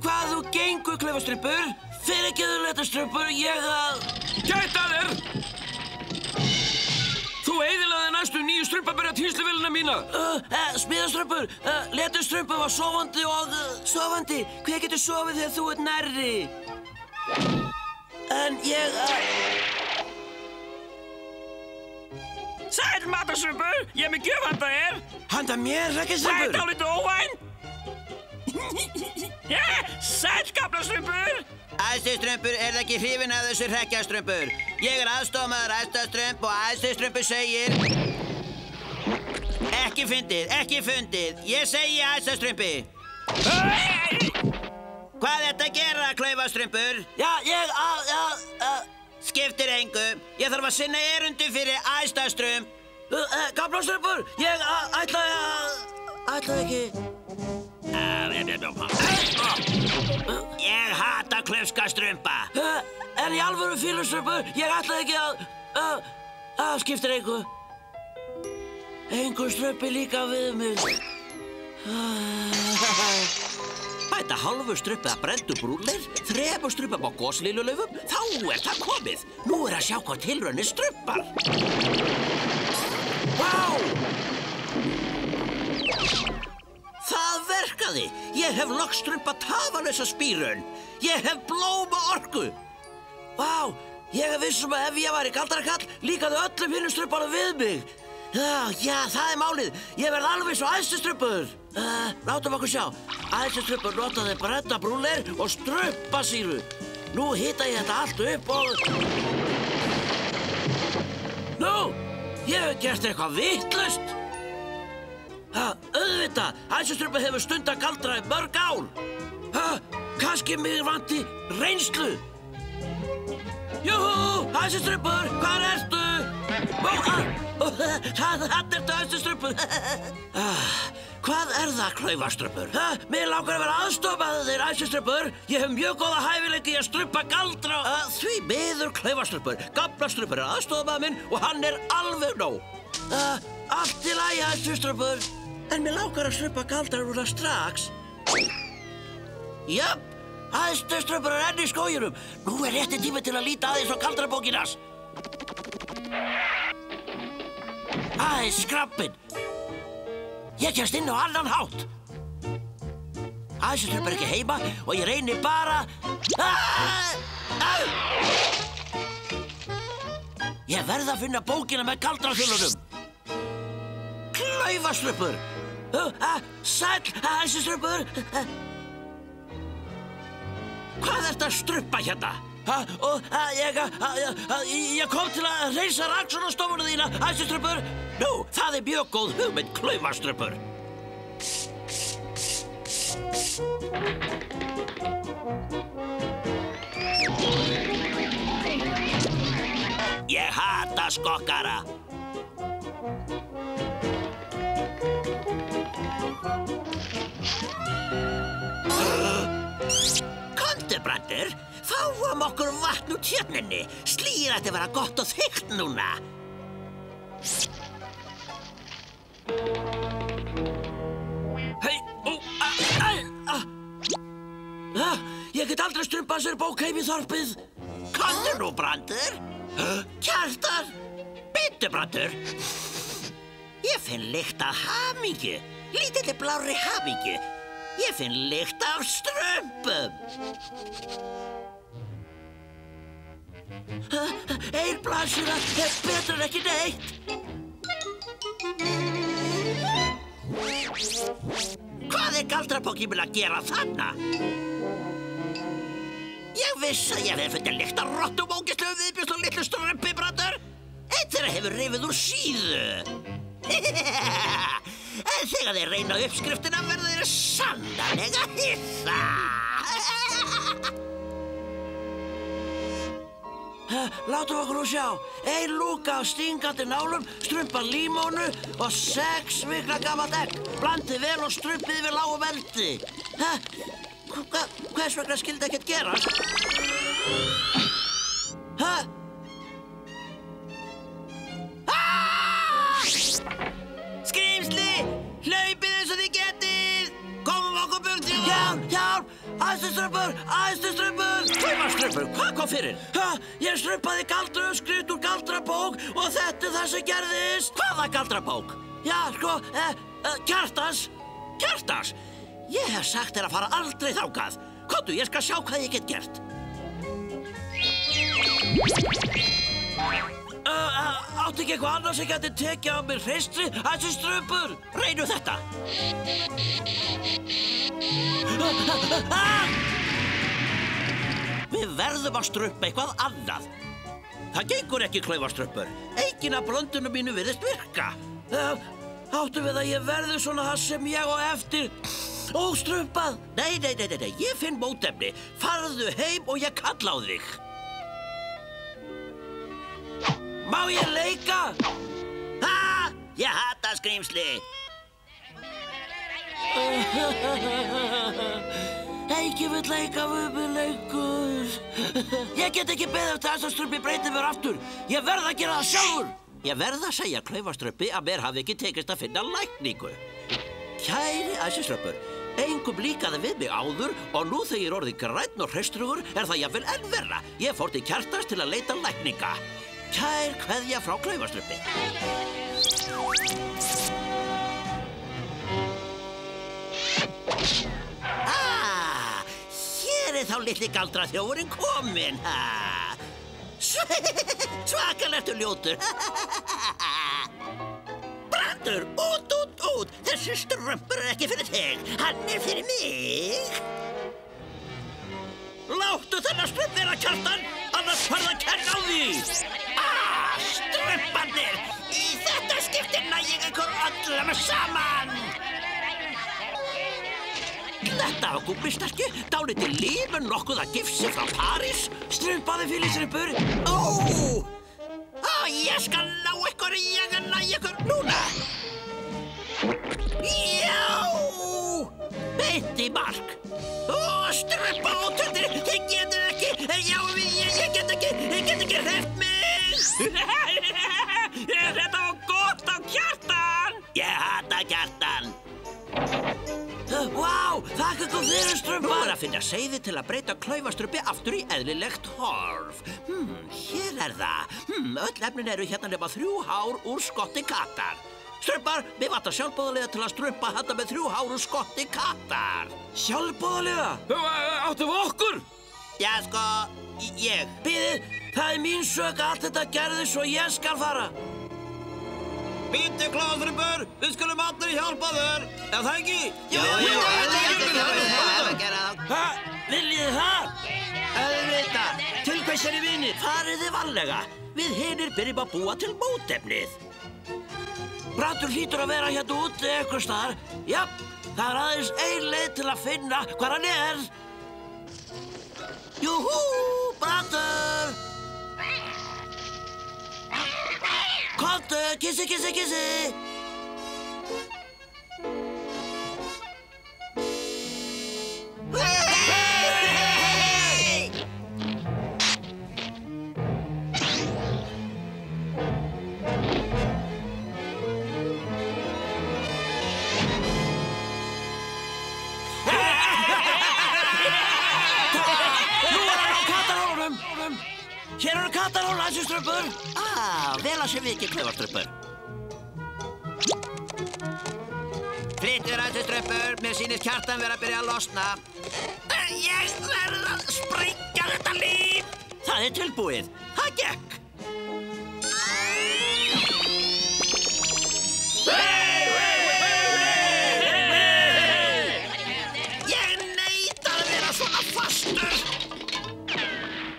hvað þú gengur, klaufastrumpur. Fyrirgefðu, Letastrumpur, ég að... Gæta þér! Þú eyðilagði næstu 9 strumpaberja tísluvélina mína. Smiðastrumpur, Letastrumpur var sofandi og... Sofandi? Hver getur sofið þegar þú ert nærri? En ég Sæl, Matastrumpur, ég er með gjöf handa þér. Handa mér, Það Hrekkjastrumpur? er dálítið óvænt. Sæl, Gaplastrumpur. Æðstistrumpur er ekki hrifinn af þessu Hrekkjastrumpur. Ég er aðstoðarmaður Æðstastrump og Æðstistrumpur segir... Ekki fundið, ekki fundið. Ég segi Æðstastrumpi. Hvað er þetta að gera, Klaufastrumpur? Já, ég Skiptir engu. Ég þarf að sinna erundu fyrir Æðstastrump. Gaplastrumpur, ég ætlaði ekki... Ég hata klaufskastrumpa. En í alvöru, Fílustrumpur, ég ætlaði ekki að skiptir engu. Engu strumpi líka við mig. Bæta hálfu strumpi að brenndu brúnleir, 3 strumpa á goslilulaufum, þá er það komið. Nú er að sjá hvað tilraunir strumpar. Vá! Það verkaði. Ég hef loks strumpa tafarlausa spírun. Ég hef blóma orku. Vá, ég er viss að ef ég væri galdrakarl, líkaðu öllum hinum strumpanum við mig. Já, það er málið. Ég verð alveg svo Æðstistrumpur. Látum okkur sjá. Æðstistrumpur notaði brennda brúnleir og strumpasýru. Nú hita ég þetta allt upp og... Nú, ég hef gert eitthvað vitlaust. Auðvitað, Æðstistrumpur hefur stundað galdra í mörg ár. Kannski mig vanti reynslu. Júhú, Æðstistrumpur, hvar ertu? Þarna ertu, Æðstistrumpur. Hvað er það, Klaufastrumpur? Mig langar að vera aðstoðarmaður þér, Æðstistrumpur. Ég hef mjög góða hæfileika í að strumpa galdra. Því miður, Klaufastrumpur. Gaplastrumpur er aðstoðarmaður minn og hann er alveg nóg. Allt í lagi, Æðstistrumpur. En mig langar að strumpa galdra núna strax. Jöp, Æðstistrumpur er enn í skóginum. Nú er rétti tími til að líta aðeins á galdrabókinas. Skrappinn. Ég kemst inn á annan hátt. Æðstistrumpur er ekki heima og ég reyni bara... Ég verð að finna bókina með galdraþulunum. Klaufastrumpur. Sæll, Æðstistrumpur. Hvað ertu að strumpa hérna? Ég kom til að reisa rannsóknarstofuna þína, Æðstistrumpur. Nú, það er mjög góð hugmynd, Klaufastrumpur. Ég hata skokkara. Komdu, Brandur. Fáum okkur vatn úr tjörninni. Slír ætti að vera gott og þykkt núna. Ég get aldrei strumpað sér bók heim í þorpið. Komdu nú, Brandur. Kjartan. Bíddu, Brandur. Ég finn lykt af hamingju. Lítilli blárri hamingju. Ég finn lykt af strumpum. Ein blaðsíða er betur en ekki neitt. Hvað er galdrabókin mun að gera þarna? Ég viss að ég hef fundið lykt af rottum ógeðslegu viðbjóðs og litlu strumpi, Brandur. Einn þeirra hefur rifið úr síðu. En þegar þeir reyna uppskriftina verða þeir sannarlega hissa. Látum okkur nú sjá. Ein lúka af stingandi nálum, strumpa límónu og 6 vikna gamalt egg. Blandið vel og strumpið við lágum eldi. Hvers vegna skyldi ekkert gerast? Skrímsli, hlaupið eins og þið getið. Komum okkur burt Hjálp! Æðstistrumpur! Klaufastrumpur, hvað kom fyrir? Ég strumpaði galdrauppskrift úr galdrabók og þetta er það sem gerðist. Hvaða galdrabók? Já, sko, Kjartans. Kjartans? Ég hef sagt þér að fara aldrei þangað. Komdu, ég skal sjá hvað ég get gert. Áttu ekki eitthvað annað sem gæti tekið á mér hreistri, æðstistrumpur? Reynu þetta. Við verðum að strumpa eitthvað annað. Það gengur ekki, klaufastrumpur. Enginn af blöndunum mínu virðist virka. Áttu við að ég verði svona það sem ég á eftir óstrumpað? Nei, ég finn mótefni. Farðu heim og ég kalla á þig. Má ég leika? Ég hata skrýmsli. Ekki vill leika við mig lengur. Ég get ekki beðið eftir að æðstistrumpi breyti mér aftur. Ég verð að gera það sjálfur. Ég verð að segja klaufastrumpi að mér hafi ekki tekist að finna lækningu. Kæri æðstistrumpur, engum líkaði við mig áður og nú þegar ég er orðið grænn og hreistrugur er það jafnvel enn verra. Ég fór til Kjartans til að leita lækninga. Kær kveðja frá klaufastrumpi. Hér er þá litli galdraþjófurinn kominn. Svakalertu ljótur. Brandur, út. Þessi strumpur er ekki fyrir þig. Hann er fyrir mig. Láttu þennan strump vera, Kjartan, annars farðu að kenna á því. Strumparnir! Í þetta skipti næ ég ykkur öllum saman. Þetta á gúmmístarki, dálítið lífun nokkuð að gifsi frá París. Strumpaði fílistrumpur. Ég skal ná ykkur, ég næ ykkur núna. Já! Beint í mark. Strumpa ótöndir, þið getur ekki. Já, ég get ekki hreft mig. Þetta var gott á Kjartan. Ég hata Kjartan. Vá, þakka ykkur fyrir, Nú strumpar. er að finna seiði til að breyta klaufastrumpi aftur í eðlilegt horf. Hér er það. Öll efnin eru hérna nema 3 hár úr skotti kattar. Strumpar, við vantar sjálfboðaliða til að strumpa handa með 3 hár úr skotti kattar. Sjálfboðaliða? Áttu við okkur? Já, sko, ég. Bíðið, það er mín sök að allt þetta gerðist svo ég skal fara. Bíddu, klaufastrumpur, við skulum allir hjálpa þér. Er það ekki? Jú, Viljið þið það? auðvitað. Til hvers er vinir? Farið þið varlega. Við hinir byrjum að búa til mótefnið. Brandur hlýtur að vera hérna úti eitthvað staðar. Já, það er aðeins ein leið til að finna hvar hann er. Júhú, Brandur! Komdu, kissi. Hér eru kattarhólun, æðstistrumpur. Vel að sé við ekki klaufastrumpur. Flyttur, æðstistrumpur, mér sýnir Kjartan vera að byrja að losna. Ég verð að sprengja þetta líf. Það er tilbúið. Það gekk. Ég neita að vera svona fastur.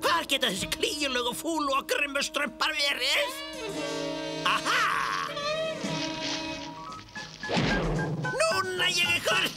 Hvar geta þessi klíjulegu fúlu og grimmu strumpar verið? Aha! Núna ég ykkur!